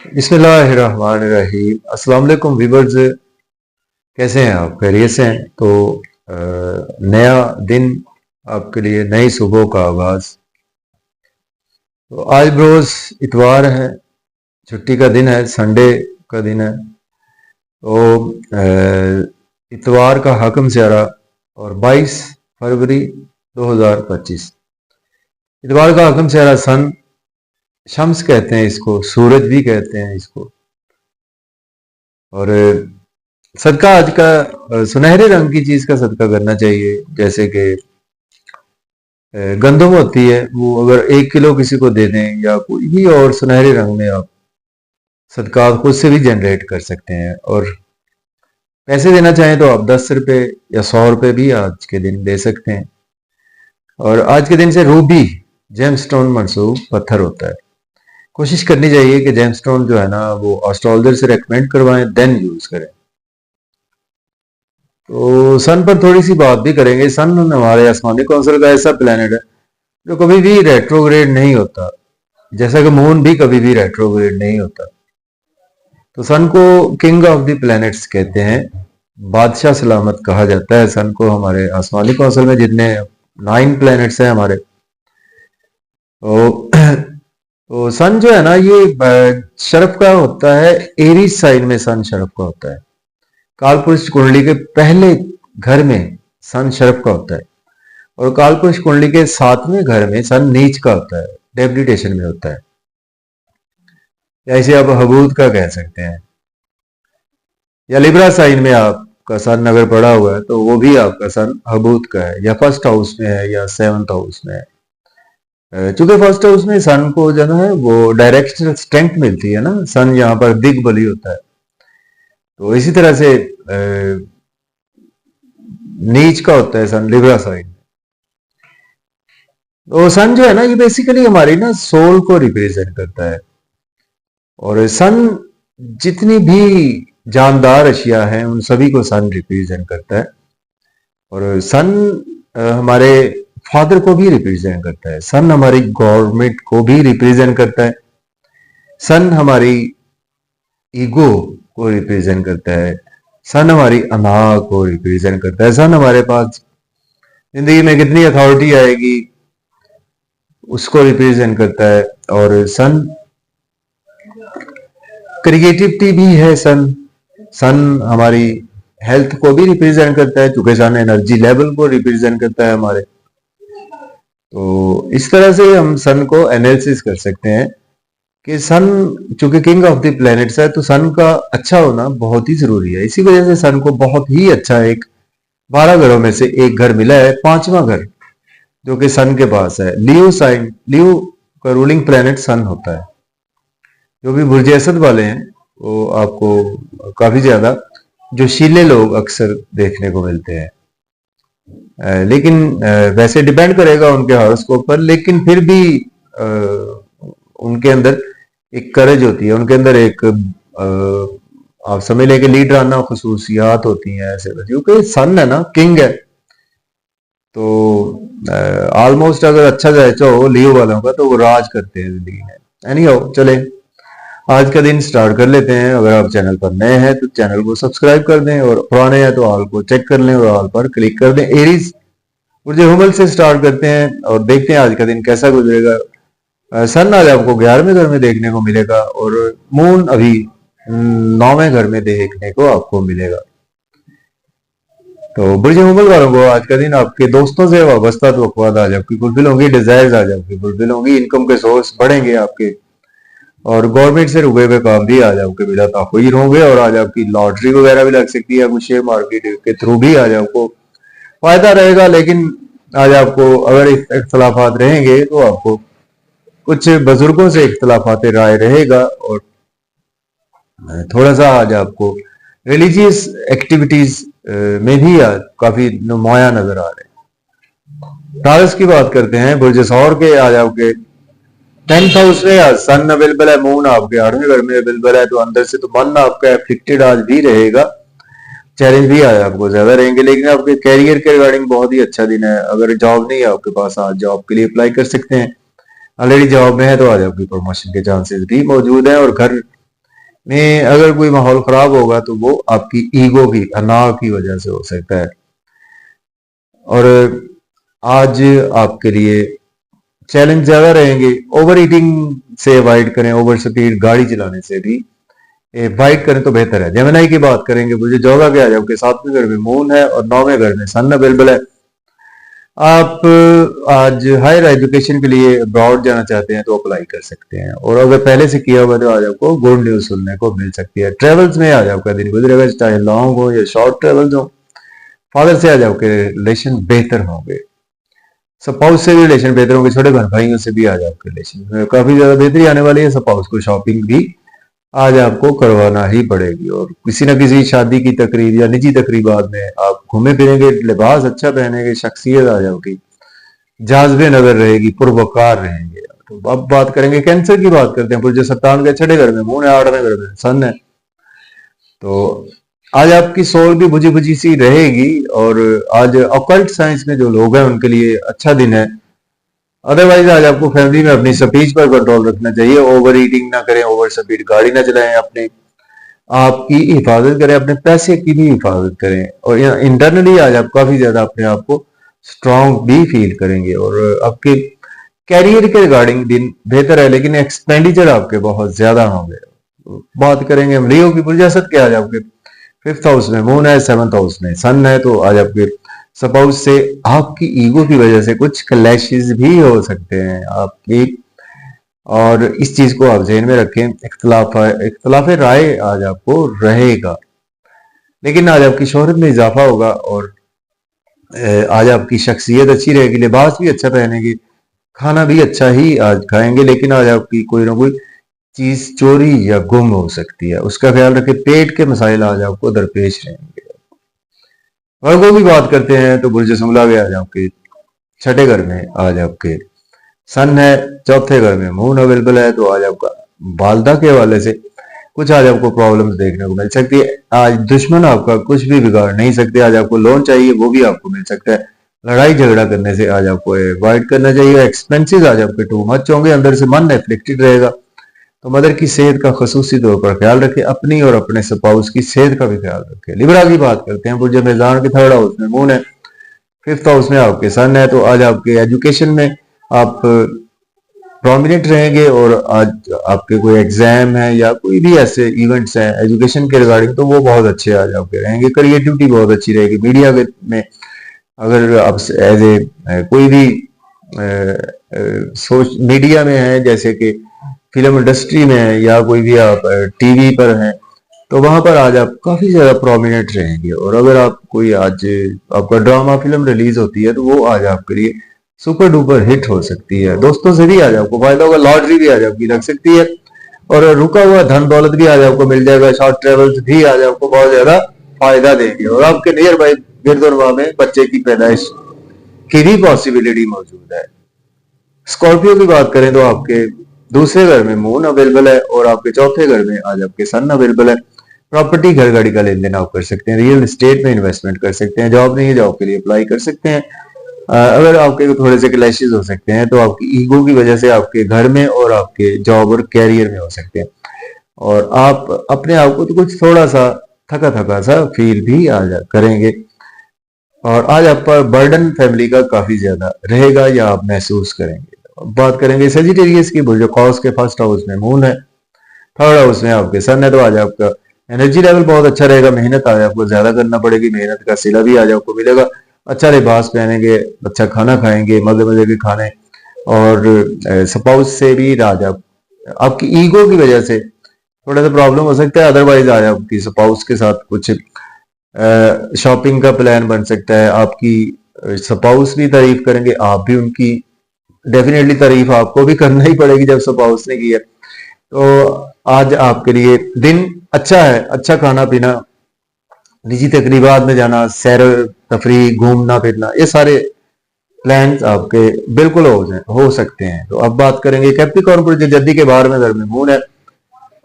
बिस्मिल्लाहिर्रहमानिर्रहीम। अस्सलाम वालेकुम व्यूअर्स, कैसे हैं आप? खैरियत से हैं? तो नया दिन आपके लिए, नई सुबह का आगाज। तो आज रोज इतवार है, छुट्टी का दिन है, संडे का दिन है। तो इतवार का हकम स्यारा और 22 फरवरी 2025। इतवार का हकम स्यारा सन, शम्स कहते हैं इसको, सूरज भी कहते हैं इसको। और सदका आज का सुनहरे रंग की चीज का सदका करना चाहिए, जैसे कि गंदम होती है, वो अगर 1 किलो किसी को दे दें, या कोई भी और सुनहरे रंग में आप सदका खुद से भी जनरेट कर सकते हैं। और पैसे देना चाहें तो आप 10 रुपये या 100 रुपये भी आज के दिन दे सकते हैं। और आज के दिन से रूबी जेमस्टोन मंसूब पत्थर होता है। कोशिश करनी चाहिए कि जेमस्टोन जो है ना, वो एस्ट्रोलॉजर से रेकमेंड करवाएं, देन यूज करें। तो सन पर थोड़ी सी बात भी करेंगे। सन हमारे आसमानी कौंसिल का ऐसा प्लेनेट है जो कभी भी रेट्रोग्रेड नहीं होता, जैसा कि मून भी कभी भी रेट्रोग्रेड नहीं होता। तो सन को किंग ऑफ द प्लैनेट्स कहते हैं, बादशाह सलामत कहा जाता है सन को। हमारे आसमानी कौंसिल में जितने 9 प्लैनेट्स हैं हमारे, तो सन जो है ना, ये शरफ का होता है। एरीज साइन में सन शरफ का होता है। कालपुरुष कुंडली के पहले घर में सन शरफ का होता है, और कालपुरुष कुंडली के 7वें घर में सन नीच का होता है, डेबिलिटेशन में होता है, या इसे आप हबूद का कह सकते हैं। या लिब्रा साइन में आपका सन अगर पड़ा हुआ है तो वो भी आपका सन हबूद का है, या फर्स्ट हाउस में है या 7th हाउस में है। चूंकि फर्स्ट हाउस में सन को जो है वो डायरेक्शनल स्ट्रेंथ मिलती है ना, सन यहाँ पर दिग्बली होता है। तो इसी तरह से नीच का होता है सन लिब्रा साइन। तो सन जो है ना, ये बेसिकली हमारी ना सोल को रिप्रेजेंट करता है। और सन जितनी भी जानदार अशिया हैं उन सभी को सन रिप्रेजेंट करता है। और सन हमारे फादर को भी रिप्रेजेंट करता है। सन हमारी गवर्नमेंट को भी रिप्रेजेंट करता है। सन हमारी ईगो को रिप्रेजेंट करता है। सन हमारी अना को रिप्रेजेंट करता है। सन हमारे पास जिंदगी में कितनी अथॉरिटी आएगी उसको रिप्रेजेंट करता है। और सन क्रिएटिविटी भी है। सन हमारी हेल्थ को भी रिप्रेजेंट करता है, क्योंकि सन एनर्जी लेवल को रिप्रेजेंट करता है हमारे। तो इस तरह से हम सन को एनालिसिस कर सकते हैं कि सन चूंकि किंग ऑफ द प्लैनेट्स है, तो सन का अच्छा होना बहुत ही जरूरी है। इसी वजह से सन को बहुत ही अच्छा एक 12 घरों में से एक घर मिला है, 5वां घर, जो कि सन के पास है। लियो साइन, लियो का रूलिंग प्लैनेट सन होता है। जो भी बुर्ज असद वाले हैं वो आपको काफी ज्यादा जोशीले लोग अक्सर देखने को मिलते हैं। लेकिन वैसे डिपेंड करेगा उनके हॉरोस्कोप पर, लेकिन फिर भी उनके अंदर एक करेज होती है, उनके अंदर एक आप समझ लें कि लीडराना खसूसियात होती हैं ऐसे, क्योंकि सन है ना, किंग है। तो ऑलमोस्ट अगर अच्छा जायचा हो लियो वालों का तो वो राज करते हैं जिंदगी में। एनीहाउ, चले आज का दिन स्टार्ट कर लेते हैं। अगर आप चैनल पर नए हैं तो चैनल को सब्सक्राइब कर दें, और पुराने हैं तो ऑल को चेक कर लें और ऑल पर क्लिक कर दें। एरीज बुर्ज हुमल से स्टार्ट करते हैं और देखते हैं आज का दिन कैसा गुजरेगा। सन आज आपको 11वें घर में देखने को मिलेगा, और मून अभी 9वें घर में देखने को आपको मिलेगा। तो बुर्ज हुमल वालों को आज का दिन आपके दोस्तों से वाबस्ता तवक्कुआत आज आपकी फुलफिल होंगी, डिजायर्स आज आपकी फुलफिल होंगी, इनकम के सोर्स बढ़ेंगे आपके, और गवर्नमेंट से रुके हुए काम भी आज आपके बिला ताखीर होंगे। और आज आपकी लॉटरी वगैरह भी लग सकती है, कुछ शेयर मार्केट के थ्रू भी आज आपको फायदा रहेगा। लेकिन आज आपको अगर इख्तलाफात रहेंगे तो आपको कुछ बुजुर्गों से इख्तलाफात राय रहेगा, और थोड़ा सा आज आपको रिलीजियस एक्टिविटीज में भी आज काफी नुमाया नजर आ रहे हैं। टारस की बात करते हैं, बुर्ज सौर के आज आपके 10th हाउस में आज सन अवेलेबल है, मून आपके 8वें घर में अवेलेबल है। तो अंदर से तो मन आपका एफ्लिक्टेड आज भी रहेगा, चैलेंज भी आज आपको ज्यादा रहेंगे, लेकिन आपके कैरियर के रिगार्डिंग बहुत ही अच्छा दिन है। अगर जॉब नहीं है आपके पास, आज जॉब के लिए अप्लाई कर सकते हैं। ऑलरेडी जॉब में है तो आज आपकी प्रमोशन के चांसेस भी मौजूद हैं। और घर में अगर कोई माहौल खराब होगा तो वो आपकी ईगो की अना की वजह से हो सकता है। और आज आपके लिए चैलेंज ज्यादा रहेंगे। ओवर ईटिंग से अवॉइड करें, ओवर स्पीड गाड़ी चलाने से भी अवॉइड करें तो बेहतर है। जेमिनी की बात करेंगे, मुझे जोगा के आ जाओ कि 7वें घर में मून है और 9वें घर में सन अवेलेबल है। आप आज हायर एजुकेशन के लिए अब्रॉड जाना चाहते हैं तो अप्लाई कर सकते हैं, और अगर पहले से किया हुआ तो आज आपको गुड न्यूज सुनने को मिल सकती है। ट्रेवल्स में आज आपका दिन गुजरेगा, चाहे लॉन्ग हो या शॉर्ट ट्रेवल्स हो। फादर से आज आपके रिलेशन बेहतर होंगे, स्पाउस से भी रिलेशन बेहतर होंगे, छोटे बहन भाइयों से भी आज आपके रिलेशन में काफी ज्यादा बेहतरी आने वाली है। स्पाउस को शॉपिंग भी आज आपको करवाना ही पड़ेगी, और किसी न किसी शादी की तकरीब या निजी तकरीबात में आप घूमे फिरेंगे, लिबास अच्छा पहनेंगे, शख्सियत आ जाओगी, जाज़बे नजर रहेगी, पुरवकार रहेंगे। तो अब बात करेंगे कैंसर की, बात करते हैं। पुरुष सत्तावन के 6ठे घर में मून है, 8वें घर में सन है। तो आज आपकी सोल भी बुझी बुझी सी रहेगी, और आज ऑकल्ट साइंस में जो लोग हैं उनके लिए अच्छा दिन है। अदरवाइज आज आपको फैमिली में अपनी स्पीच पर कंट्रोल रखना चाहिए। ओवर ईटिंग ना करें, ओवर स्पीड गाड़ी ना चलाएं, अपने आपकी हिफाजत करें, अपने पैसे की भी हिफाजत करें, और यहाँ इंटरनली आज आप काफी ज्यादा अपने आप को स्ट्रांग भी फील करेंगे। और आपके कैरियर के रिगार्डिंग दिन बेहतर है, लेकिन एक्सपेंडिचर आपके बहुत ज्यादा होंगे। बात करेंगे हम लियो की पुरजासत के, आज आपके 5th हाउस में मून है, 7th हाउस में सन है। तो आज आपके स्पाउस से आपकी ईगो की वजह से कुछ क्लैशेस भी हो सकते हैं आपकी, और इस चीज को आप ध्यान में रखें। इख्तलाफ राय आज आपको रहेगा, लेकिन आज आपकी शोहरत में इजाफा होगा, और आज आपकी शख्सियत अच्छी रहेगी, लिबास भी अच्छा पहनेंगे, खाना भी अच्छा ही आज खाएंगे। लेकिन आज आपकी कोई ना कोई चीज चोरी या गुम हो सकती है, उसका ख्याल रखें। पेट के मसाइल आज आपको दरपेश रहेंगे। वर्गों की बात करते हैं तो बुर्ज सुमला में आज आपके 6ठे घर में आज आपके सन है, 4थे घर में मून अवेलेबल है। तो आज आपका वालदा के हवाले से कुछ आज आपको प्रॉब्लम्स देखने को मिल सकती है। आज दुश्मन आपका कुछ भी बिगाड़ नहीं सकते। आज आपको लोन चाहिए वो भी आपको मिल सकता है। लड़ाई झगड़ा करने से आज आपको अवॉइड करना चाहिए। एक्सपेंसेस आज आपके टू मच होंगे, अंदर से मन एफ्लिक्टेड रहेगा। तो मदर की सेहत का खसूसी तौर पर ख्याल रखें, अपनी और अपने स्पाउस की सेहत का भी ख्याल रखें। लिब्रा की बात करते हैं, बुर्ज मेज़ान के 3rd हाउस में मून है, 5th हाउस में आपके सन है। तो आज आपके एजुकेशन में आप प्रोमिनेंट रहेंगे, और आज आपके कोई एग्जाम है या कोई भी ऐसे इवेंट्स हैं एजुकेशन के रिगार्डिंग, तो वो बहुत अच्छे आज आपके रहेंगे। क्रिएटिविटी बहुत अच्छी रहेगी। मीडिया में अगर आप एज ए कोई भी सोच मीडिया में है, जैसे कि फिल्म इंडस्ट्री में है या कोई भी आप टीवी पर हैं, तो वहां पर आज आप काफी ज्यादा प्रोमिनेंट रहेंगे। और अगर आप कोई आज आपका ड्रामा फिल्म रिलीज होती है तो वो आज आपके लिए सुपर डुपर हिट हो सकती है। दोस्तों से भी आज आपको फायदा होगा। लॉटरी भी आज आपकी लग सकती है, और रुका हुआ धन दौलत भी आज आपको मिल जाएगा। शॉर्ट ट्रेवल्स भी आज आपको बहुत ज्यादा फायदा देंगे, और आपके नियर बाई गिरदोरवा में बच्चे की पैदाइश की भी पॉसिबिलिटी मौजूद है। स्कॉर्पियो की बात करें तो आपके 2रे घर में मून अवेलेबल है, और आपके 4थे घर में आज आपके सन अवेलेबल है। प्रॉपर्टी घर गाड़ी का लेन देन आप कर सकते हैं। रियल एस्टेट में इन्वेस्टमेंट कर सकते हैं। जॉब नहीं है, जॉब के लिए अप्लाई कर सकते हैं। अगर आपके थोड़े से क्लैशेस हो सकते हैं तो आपकी ईगो की वजह से आपके घर में और आपके जॉब और कैरियर में हो सकते हैं, और आप अपने आप को तो कुछ थोड़ा सा थका थका सा फील भी करेंगे। और आज आप पर बर्डन फैमिली का काफी ज्यादा रहेगा या आप महसूस करेंगे। बात करेंगे सेजिटेरियस की, जो कॉस के 1st हाउस में मून है, 3rd हाउस में आपके सन है। तो आज आपका एनर्जी लेवल बहुत अच्छा रहेगा। मेहनत आज आपको ज्यादा करना पड़ेगी, मेहनत का सिला भी आज आपको मिलेगा। अच्छा लिबास पहनेंगे, अच्छा खाना खाएंगे, मजे मजे के खाने, और स्पाउस से भी आज आपकी ईगो की वजह से थोड़ा सा प्रॉब्लम हो सकता है। अदरवाइज आज आपकी स्पाउस के साथ कुछ शॉपिंग का प्लान बन सकता है। आपकी स्पाउस भी तारीफ करेंगे, आप भी उनकी डेफिनेटली तारीफ आपको भी करना ही पड़ेगी जब स्पाउस ने की है। तो आज आपके लिए दिन अच्छा है। अच्छा खाना पीना, निजी तकरीबात में जाना, सैर तफरी, घूमना फिरना, ये सारे प्लान आपके बिल्कुल हो सकते हैं। तो अब बात करेंगे कैप्रिकॉर्न पर, जो जद्दी के बाहर में घर में मून है,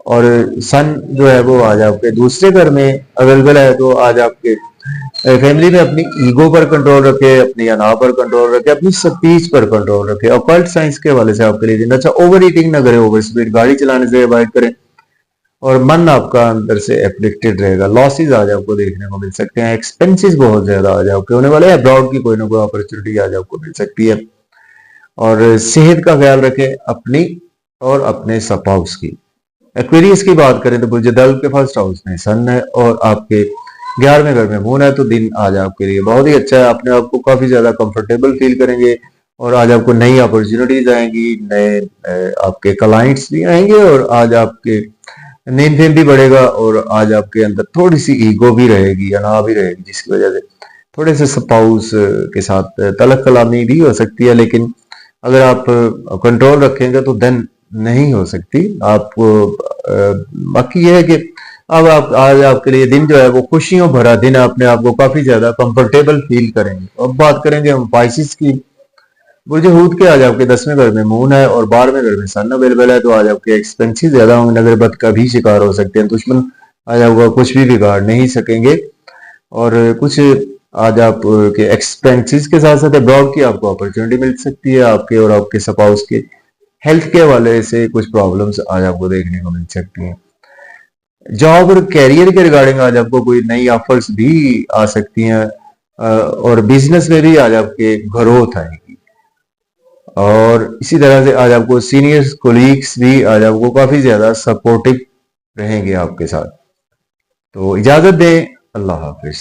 और सन जो है वो आज आपके 2रे घर में अवेलेबल है। तो आज आपके फैमिली में अपनी ईगो पर कंट्रोल रखे, अपनी अना पर कंट्रोल रखे, अपनी स्पीच पर कंट्रोल रखे। ऑकल्ट साइंस के हवाले से आपके लिए दिन अच्छा। ओवर ईटिंग ना करें, ओवर स्पीड गाड़ी चलाने से अवॉइड करें, और मन आपका अंदर से एफ्लिक्टेड रहेगा। लॉसेस आज आपको देखने को मिल सकते हैं, एक्सपेंसेस बहुत ज्यादा आज आपके होने वाले हैं, अब्रॉड की कोई ना कोई अपॉर्चुनिटी आज आपको मिल सकती है। और सेहत का ख्याल रखें अपनी और अपने स्पाउस की। एक्वेरियस की बात करें तो बुर्ज दल्ब के फर्स्ट हाउस में सन है और आपके 11वें घर में मून है, तो दिन आज आपके लिए बहुत ही अच्छा है। अपने आप को काफी ज्यादा कंफर्टेबल फील करेंगे और आज आपको नई अपॉर्चुनिटीज आएंगी, नए आपके क्लाइंट्स भी आएंगे और आज आपके नेम फेम भी बढ़ेगा और आज आपके अंदर थोड़ी सी ईगो भी रहेगी या ना भी रहेगी, जिसकी वजह से थोड़े से स्पाउस के साथ तलक कलामी भी हो सकती है, लेकिन अगर आप कंट्रोल रखेंगे तो देन नहीं हो सकती आपको। बाकी यह है कि अब आप आज आपके लिए दिन जो है वो खुशियों भरा दिन है, अपने आप को काफी ज्यादा कंफर्टेबल फील करेंगे। अब बात करेंगे हम पाइसिस की। बुर्ज हूत के आज आपके 10वें घर में मून है और 12वें घर में सन अवेलेबल है, तो आज आपके एक्सपेंसिव ज्यादा होंगे, नगर बद का भी शिकार हो सकते हैं। दुश्मन आज आपका कुछ भी बिगाड़ नहीं सकेंगे और कुछ आज आप के एक्सपेंसेस के साथ साथ अब्रॉड की आपको अपॉर्चुनिटी मिल सकती है। आपके और आपके स्पाउस के हेल्थ के हवाले से कुछ प्रॉब्लम्स आज आपको देखने को मिल सकती हैं। जॉब और कैरियर के रिगार्डिंग आज आपको कोई नई ऑफर्स भी आ सकती हैं और बिजनेस में भी आज आपके ग्रोथ आएगी। और इसी तरह से आज आपको सीनियर्स कोलीग्स भी आज आपको काफी ज्यादा सपोर्टिव रहेंगे आपके साथ। तो इजाजत दें, अल्लाह हाफिज।